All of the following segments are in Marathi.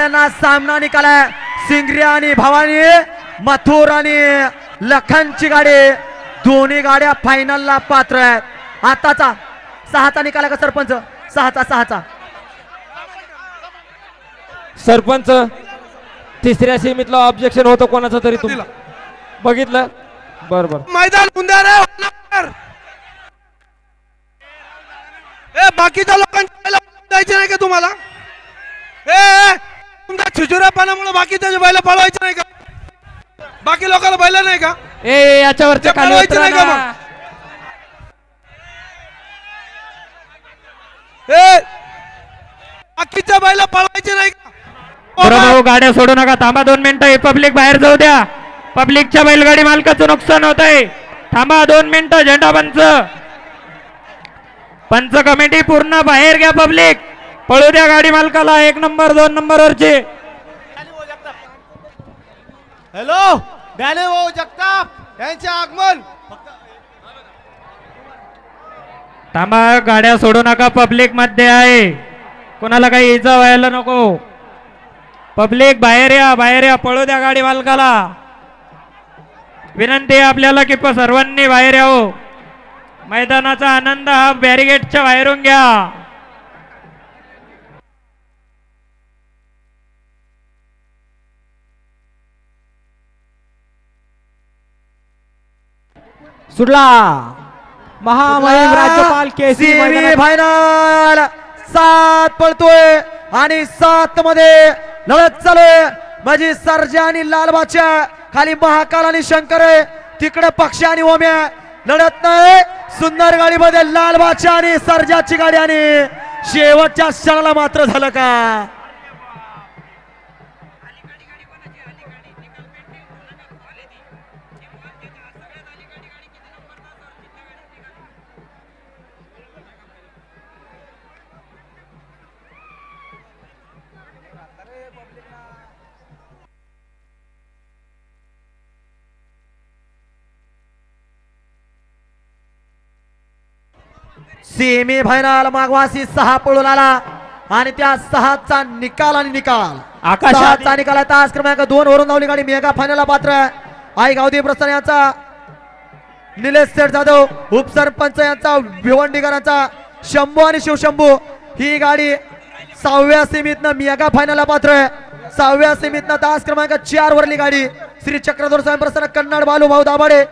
गाड्यांना सामना निकालाय. सिंगरी आणि भवानी, मथुर आणि लखनची गाडी, दोन्ही गाड्या फायनलला पात्र आहेत. आताचा 6चा निकाला का सरपंच? 6चा सरपंच तिसऱ्या सीमितला ऑब्जेक्शन होतं कोणाचं तरी तुम्ही बघितलं? बरोबर. मैदान उंदार आहे. ए बाकीच्या लोकांच्या जायचे नाही का तुम्हाला? ए तुमच्या छिचुऱ्यापणामुळे बाकीच्या बैल पळवायचे नाही का? बाकी लोकांना बैल नाही का? ए याच्यावरच्या खाली पळवायचे नाही का उतरा मग? ना. ए बाकीच्या बैल पळवायचे नाही का? भाऊ गाड्या सोडू नका, थांबा 2 मिनिटं. पब्लिक बाहेर जाऊ द्या. पब्लिकच्या बैलगाडी मालकाचं नुकसान होत आहे. थांबा 2 मिनिटं. झेंडा पंच कमिटी पूर्ण बाहेर घ्या. पब्लिक पळू द्या गाडी मालकाला. 1 नंबर 2 नंबरवरचे. हॅलो बॅले भाऊ जगताप यांचे आगमन. थांबा गाड्या सोडू नका. पब्लिक मध्ये आहे, कोणाला काही इजा व्हायला नको. पब्लिक बाहेर या, बाहेर या. पळू द्या गाडी मालकाला. विनंती आहे आपल्याला की सर्वांनी बाहेर यावं. मैदानाचा आनंद हा बॅरिगेटच्या बाहेरून घ्या. सुटला महामहिम राज्यपाल केसी फायनल 7 पळतोय आणि 7 मध्ये लढत चालू आहे. माझी सर्जा आणि लालबादच्या खाली महाकाल आणि शंकर आहे, तिकडे पक्षी आणि ओम्या. लढत नाही. सुंदर गाडीमध्ये लालबादच्या आणि सर्जाची गाडी आणि शेवटच्या क्षणाला मात्र झालं का? सेमी फायनल मागवासी 6 पळून आला आणि त्या 6चा निकाल आणि निकाल. 6चा निकाल आहे. तास क्रमांक 2 वरून धावली गाडी मेगा फायनलला पात्र आहे. आई गावदी प्रस्थान यांचा निलेश सेठ जाधव, उपसरपंच यांचा भिवंडीकरांचा शंभू आणि शिवशंभू. ही गाडी 6व्या सेमीतनं मेगा फायनलला पात्र आहे. 6व्या सेमीतनं तास क्रमांक 4 वरली गाडी श्री चक्रधर स्वामी प्रसन्न कन्नड बालू भाऊ दाभाडे,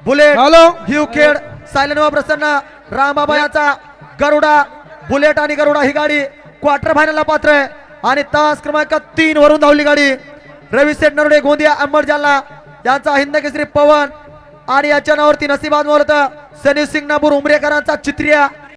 बुलेट हिवखेड सायलेनवा प्रसन्न रामबाबा यांचा गरुडा, बुलेट आणि गरुडा. ही गाडी क्वार्टर फायनलला पात्र आहे आणि तास क्रमांक 3 वरून धावली गाडी रवी सेठ नरोडे गोंदिया अंबड जालना यांचा हिंद केसरी पवन आणि याच्या नावावरती नसीबाद मोहरत सनी सिंग नापूर उमरेकरांचा चित्रिया.